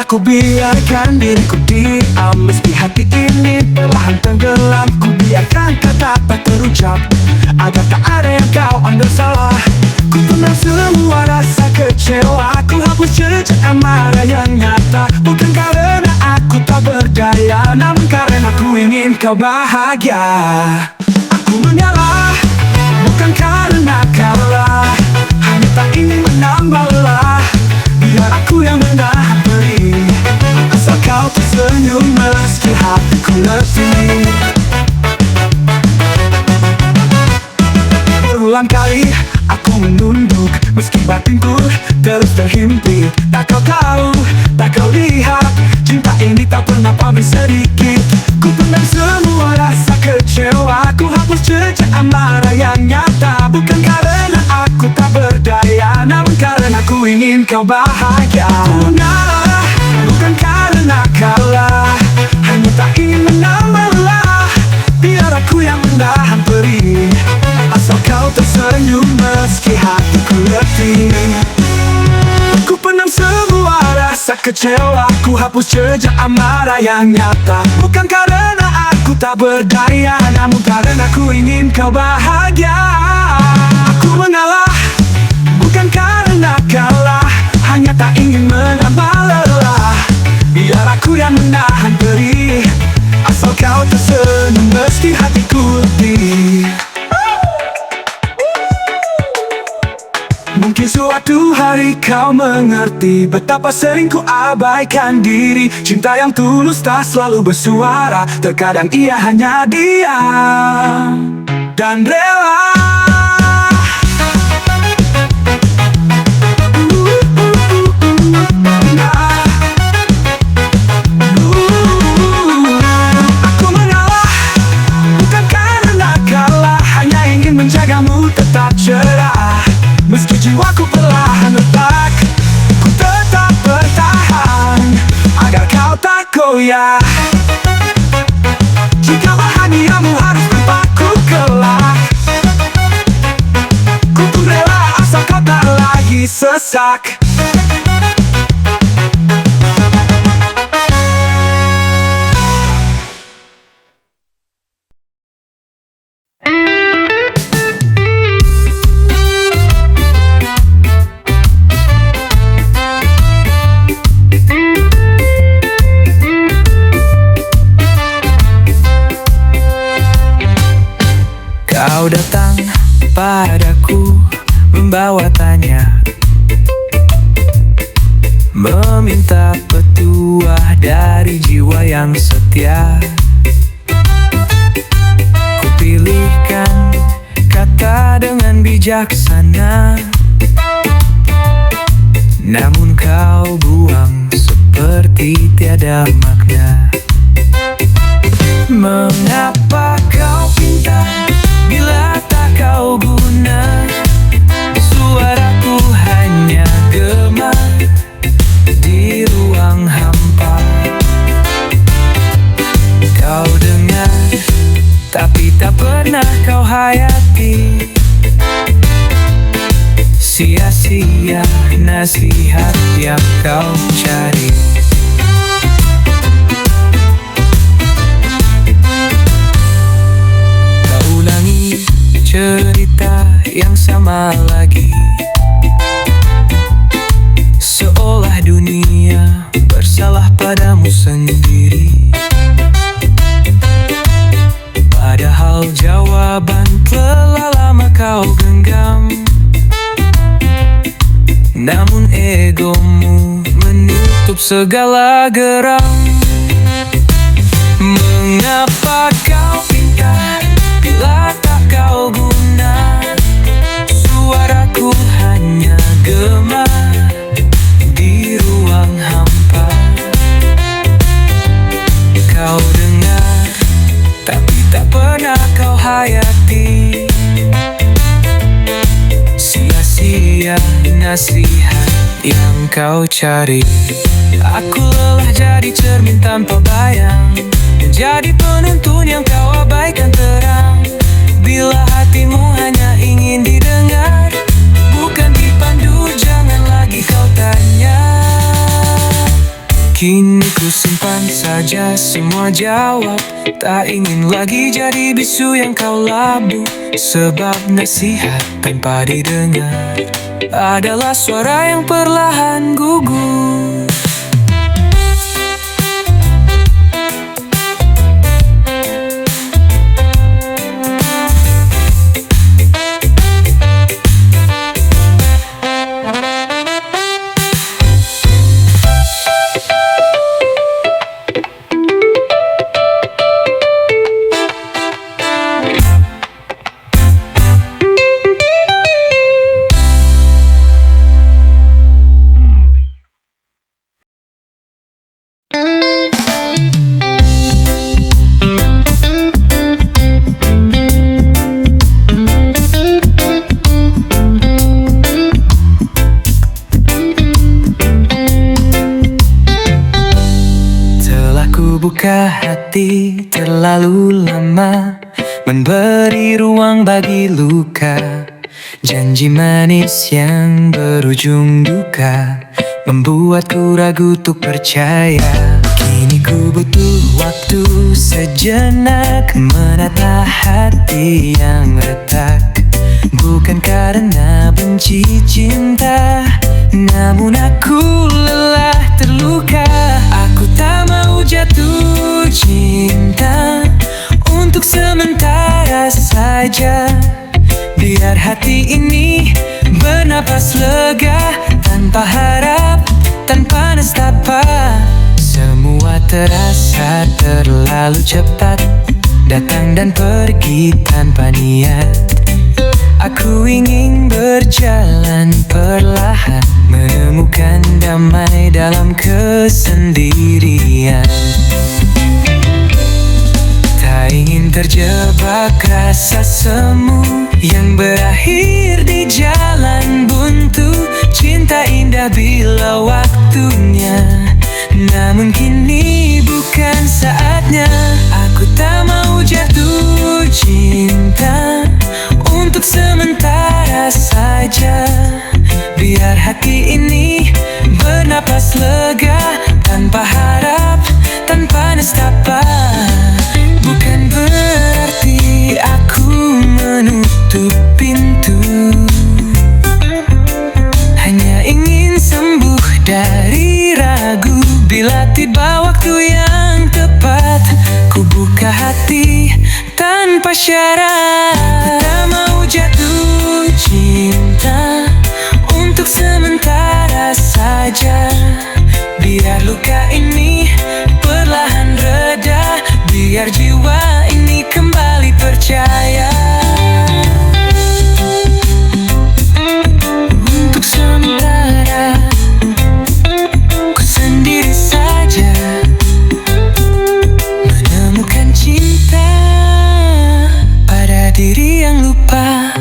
Aku biarkan diriku diam, meski hati ini perlahan tenggelam. Ku biarkan kata tak terucap, agar tak ada yang kau anggap salah. Ku tenang semua rasa kecewa, ku hapus jejak amarah yang nyata. Bukan karena aku tak berdaya, namun karena ku ingin kau bahagia. Aku mengalah, bukan karena kalah, hanya tak ingin menambah lelah. Biar aku yang menahan perih, asal kau tersenyum meski hatiku letih. Berulang kali aku menunduk, meski batinku terus terhimpit. Tak kau tahu, tak kau lihat, cinta ini tak pernah pamit sedikit. Ku pendam semua rasa kecewa, ku hapus jejak amarah yang nyata. Bukan karena aku tak berdaya, namun karena ku ingin kau bahagia. Ku mengalah, bukan karena kalah, hanya tak ingin menambah lelah. Biar aku yang menahan perih, asal kau tersenyum meski hatiku letih. Ku pendam semua rasa kecewa, ku hapus jejak amarah yang nyata. Bukan karena aku tak berdaya, namun karena ku ingin kau bahagia. Aku mengalah, bukan karena kalah, hanya tak ingin menambah lelah. Biar aku yang menahan perih, asal kau tersenyum meski hatiku letih. Mungkin suatu hari kau mengerti betapa sering ku abaikan diri. Cinta yang tulus tak selalu bersuara, terkadang ia hanya diam dan rela. Aku mengalah, bukan karena kalah, hanya ingin menjagamu tetap cerah. Meski jiwaku perlahan retak, ku tetap bertahan agar kau tak goyah. Jika bahagiamu harus berpaku kelak, ku pun rela asal kau tak lagi sesak. Kau datang padaku membawa tanya, meminta petuah dari jiwa yang setia. Kupilihkan kata dengan bijaksana, namun kau buang seperti tiada makna. Mengapa kau pinta bila tak kau guna? Suaraku hanya gema di ruang hampa. Kau dengar, tapi tak pernah kau hayati. Sia-sia nasihat yang kau cari. Cerita yang sama lagi, seolah dunia bersalah padamu sendiri. Padahal jawaban telah lama kau genggam, namun egomu menutup segala geram. Mengapa kau pintar bila tak kau guna? Suaraku hanya gema di ruang hampa. Kau dengar, tapi tak pernah kau hayati. Sia-sia nasihat yang kau cari. Aku lelah jadi cermin tanpa bayang, menjadi penuntun yang kau abaikan terang. Bila hatimu hanya ingin didengar, bukan dipandu, jangan lagi kau tanya. sudah semua jawab. Tak ingin lagi jadi bisu yang kau labu. Sebab nasihat tanpa didengar adalah suara yang perlahan gugur. Buka hati terlalu lama, memberi ruang bagi luka. Janji manis yang berujung duka membuatku ragu untuk percaya. Kini ku butuh waktu sejenak menata hati yang retak. Bukan karena benci cinta, namun aku lelah terluka. Aku tak mau jatuh cinta untuk sementara saja. Biar hati ini bernapas lega, tanpa harap, tanpa nestapa. Semua terasa terlalu cepat, datang dan pergi tanpa niat. Aku ingin berjalan perlahan, menemukan damai dalam kesendirian. Tak ingin terjebak rasa semu yang berakhir di jalan buntu. Cinta indah bila waktunya, namun kini bukan saatnya. Aku tak mau jatuh cinta untuk sementara saja. Biar hati ini bernapas lega, tanpa harap, tanpa nestapa. Bukan berarti aku menutup pintu, hanya ingin sembuh dari ragu. Bila tiba waktu yang tepat, ku buka hati tanpa syarat. Tak mau jatuh cinta untuk sementara saja. Biar luka ini perlahan reda, biar jiwa ini kembali percaya. Untuk sementara ku sendiri saja, menemukan cinta pada diri yang lupa.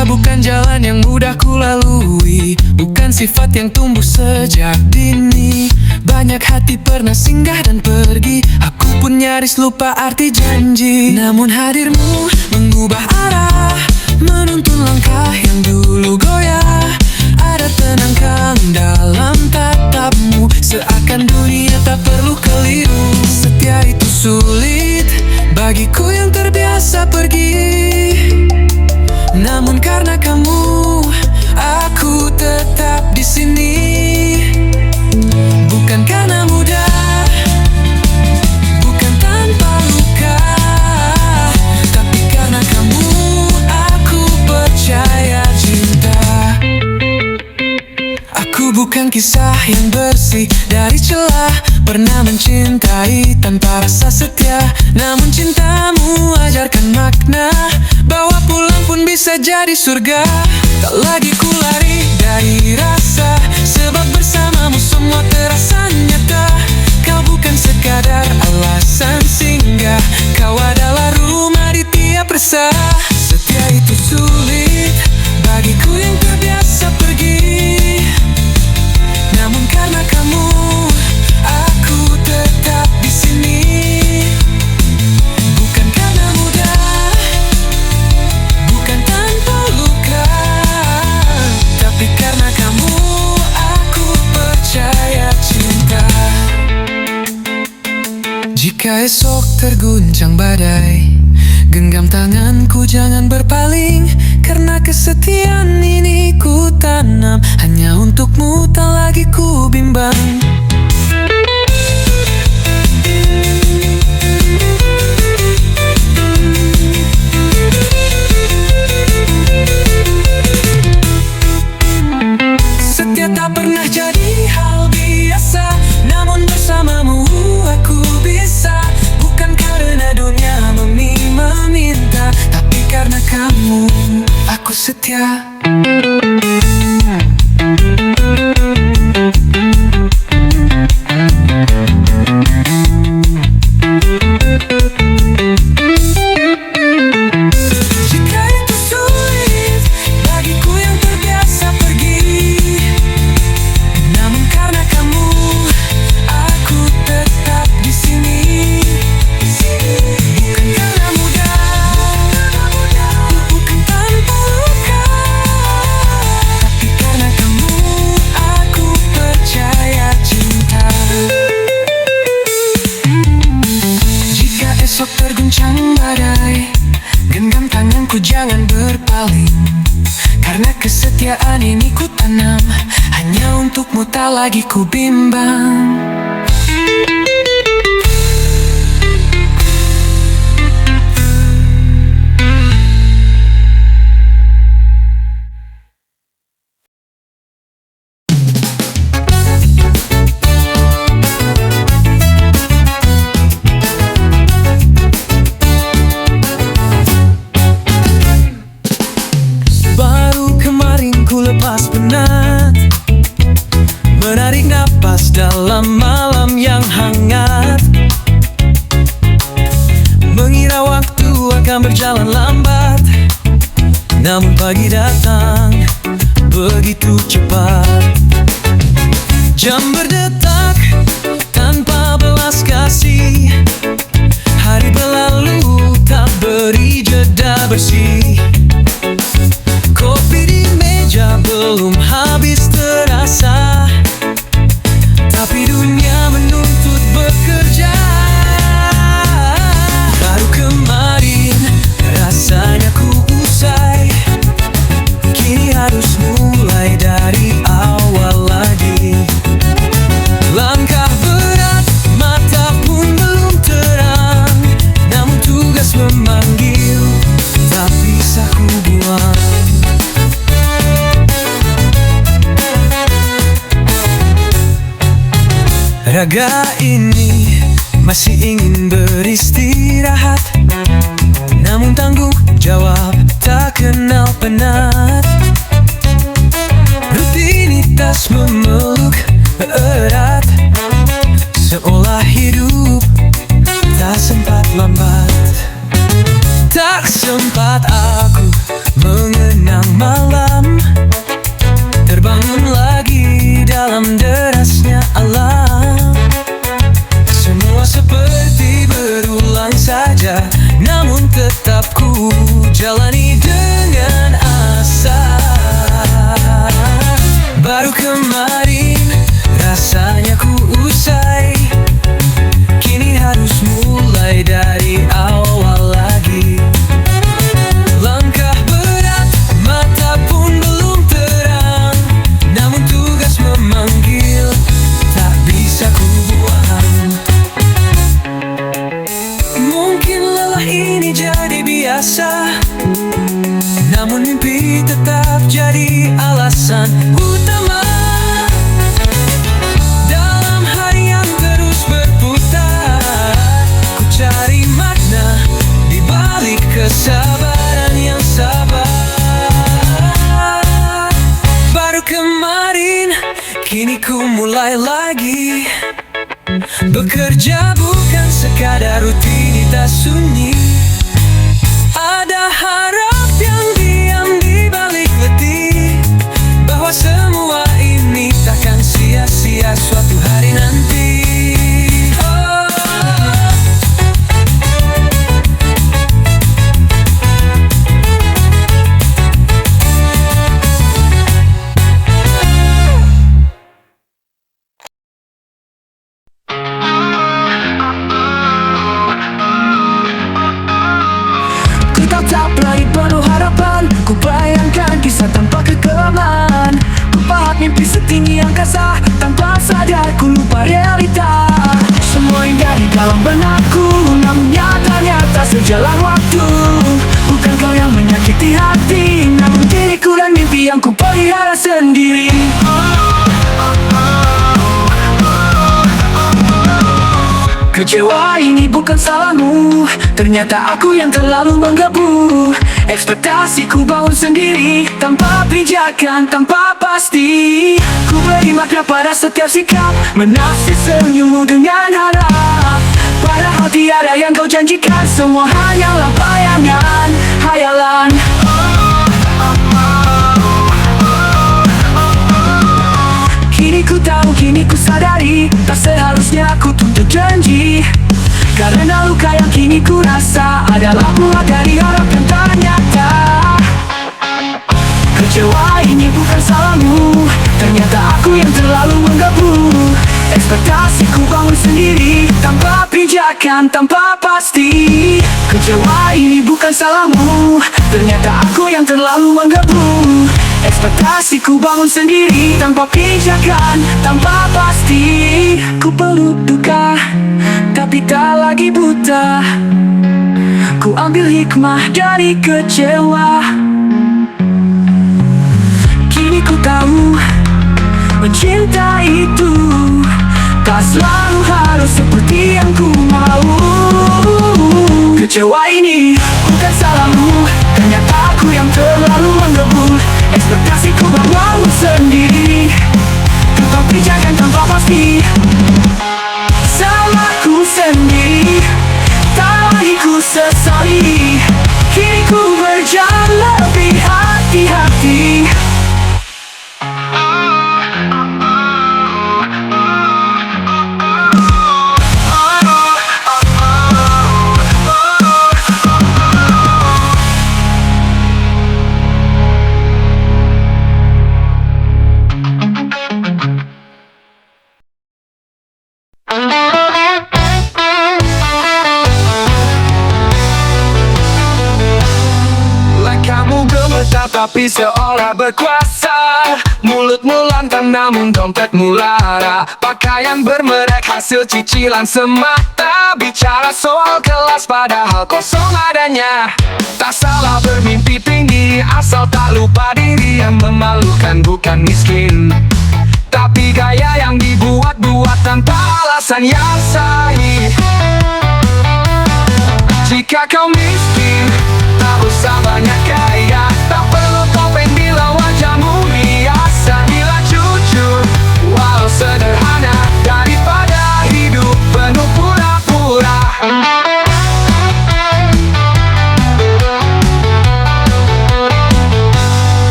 Bukan jalan yang mudah ku lalui, bukan sifat yang tumbuh sejak dini. Banyak hati pernah singgah dan pergi, aku pun nyaris lupa arti janji. Namun hadirmu mengubah arah, menuntun langkah yang dulu goyah. Ada tenang kang dalam tatapmu, seakan dunia tak perlu keliru. Setia itu sulit bagiku yang terbiasa pergi. Namun karena kamu, aku tetap di sini. Bukan karena mudah, bukan tanpa luka, tapi karena kamu, aku percaya cinta. Aku bukan kisah yang bersih dari celah, pernah mencintai tanpa rasa setia, namun cintamu ajarkan makna bahwa pulang pun bisa jadi surga. Tak lagi ku lari dari rasa, sebab bersamamu semua terasa nyata. Kau bukan sekadar alasan singgah, kau adalah rumah di tiap resah. Setia itu sulit bagiku yang terbiasa pergi, namun karena kamu aku tetap di sini. Bukan karena mudah, bukan tanpa luka, tapi karena kamu aku percaya cinta. Jika esok terguncang badai, genggam tanganku jangan berpaling, karena kesetiaan ini ku tanam hanya untukmu, tak lagi ku bimbang. Setia tak pernah jadi hal biasa, namun bersamamu aku bisa. Bukan karena dunia meminta, tapi karena kamu aku setia. Jika itu sulit bagiku yang terbiasa pergi, namun karena kamu aku tetap di sini. Bukan karena mudah, bukan tanpa luka, tapi karena kamu aku percaya cinta. Jika esok terguncang badai, genggam tanganku jangan berpaling, karena kesetiaan ini ku tanam hanya untukmu, tak lagi ku bimbang. Baru kemarin ku lepas penat, menarik napas dalam malam yang hangat, mengira waktu akan berjalan lambat, namun pagi datang begitu cepat. Jam berdetak tanpa belas kasih, hari berlalu tak beri jeda bersih. Kopi di meja belum habis terasa, tapi dunia menuntut bekerja. Baru kemarin rasanya ku usai, kini harus mulai dari awal lagi. Langkah berat, mata pun belum terang, namun tugas memanggil tak bisa ku buang. Raga ini masih ingin beristirahat, namun tanggung jawab tak kenal penat. Rutinitas memeluk erat, seolah hidup tak sempat lambat. Tak sempat aku mengenang malam, terbangun lagi dalam derasnya alam. Semua seperti berulang saja, namun tetap ku jalani dengan asa. Baru kemarin rasanya ku usai, kini harus mulai dari awal lagi. Langkah berat, mata pun belum terang, namun tugas memanggil tak bisa ku buang. Mungkin lelah ini jadi biasa, Bekerja bukan sekadar rutinitas sunyi. Ada harap yang diam di balik letih, bahwa semua ini takkan sia-sia suatu hari nanti. Ku tatap langit penuh harapan, ku bayangkan kisah tanpa kekelaman. Ku pahat mimpi setinggi angkasa, tanpa sadar ku lupa realita. Semua indah di dalam benakku, namun nyata-nyata sejalan waktu. Bukan kau yang menyakiti hati, namun diriku dan mimpi yang ku pelihara sendiri. Kecewa ini bukan salahmu, ternyata aku yang terlalu menggebu. Ekspektasiku bangun sendiri, tanpa pijakan, tanpa pasti. Ku beri makna pada setiap sikap, menafsir senyummu dengan harap. Padahal tiada yang kau janjikan, semua hanyalah bayangan, hayalan. Kini ku tahu, kini ku sadari, tak seharusnya aku tutup janji. Karena luka yang kini ku rasa adalah buah dari harap yang tak nyata. Kecewa ini bukan salahmu, ternyata aku yang terlalu menggebu. Ekspektasiku bangun sendiri, tanpa pijakan, tanpa pasti. Kecewa ini bukan salahmu, ternyata aku yang terlalu menggebu. Ekspektasiku bangun sendiri, tanpa pijakan, tanpa pasti. Ku peluk duka, tapi tak lagi buta. Ku ambil hikmah dari kecewa. Kini ku tahu, mencinta itu tak selalu harus seperti yang ku mau. Kecewa ini bukan salahmu, ternyata aku yang terlalu menggebu. Ekspektasiku bangun sendiri, tanpa pijakan, tanpa pasti. Salahku sendiri, tak lagi ku sesali. Kini ku berjalan lebih hati-hati. Tapi seolah berkuasa, mulutmu lantang namun dompetmu lara. Pakaian bermerek hasil cicilan semata, bicara soal kelas padahal kosong adanya. Tak salah bermimpi tinggi, asal tak lupa diri. Yang memalukan bukan miskin, tapi gaya yang dibuat-buat tanpa alasan yang sahih. Jika kau miskin, tak usah banyak gaya. Tak perlu topeng bila wajahmu biasa. Bila jujur, walau sederhana, daripada hidup penuh pura-pura.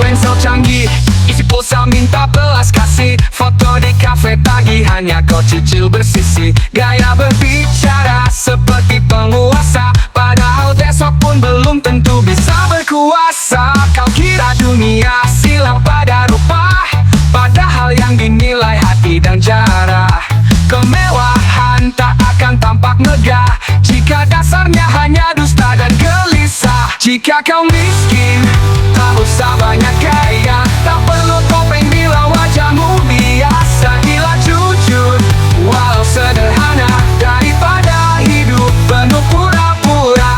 Pensel canggih, isi pulsa minta belas kasih. Foto di kafe tagihannya kau cicil bersisi. Gaya berbicara seperti penguasa, padahal besok pun belum tentu bisa berkuasa. Kau kira dunia silang pada rupa, padahal yang dinilai hati dan jarak. Kemewahan tak akan tampak megah jika dasarnya hanya dusta dan gelisah. Jika kau miskin, tak usah banyak gaya. Tak perlu topeng bila wajahmu biasa. Bila jujur, walau sederhana, daripada hidup penuh pura-pura.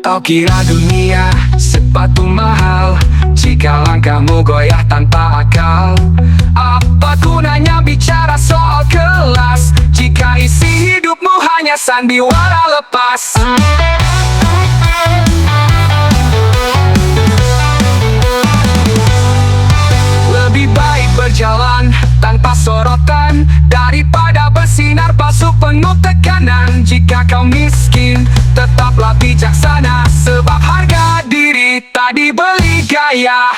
Kau kira dunia sepatu mahal jika langkahmu goyah tanpa akal. Apa gunanya bicara soal kelas jika isi hidupmu hanya sandiwara lepas. Lebih baik berjalan penuh tekanan. Jika kau miskin, tetaplah bijaksana, sebab harga diri tak dibeli gaya.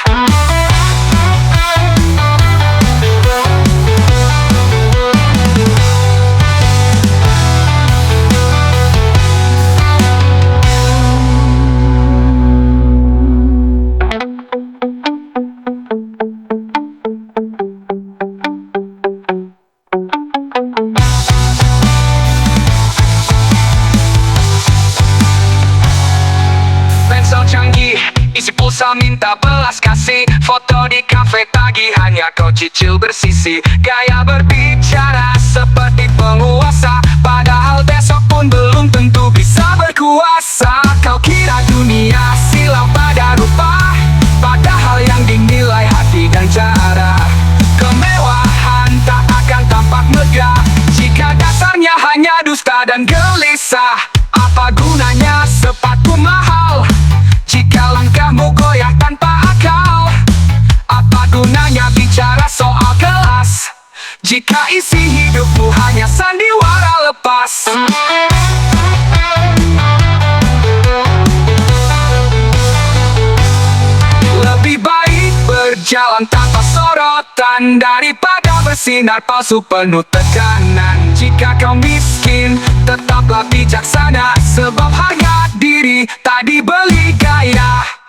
Ponsel canggih, isi pulsa minta belas kasih. Foto di kafe tagihannya kau cicil bersisi. Gaya berbicara seperti penguasa, padahal besok pun belum tentu bisa berkuasa. Kau kira dunia silau pada rupa, padahal yang dinilai hati dan cara. Kemewahan tak akan tampak megah jika dasarnya hanya dusta dan gelisah. Apa gunanya sepatu mahal jika langkahmu goyah tanpa akal? Apa gunanya bicara soal kelas jika isi hidupmu hanya sandiwara lepas? Lebih baik berjalan tanpa sorotan daripada bersinar palsu penuh tekanan. Jika kau miskin, tetaplah bijaksana, sebab harga diri tak dibeli gaya.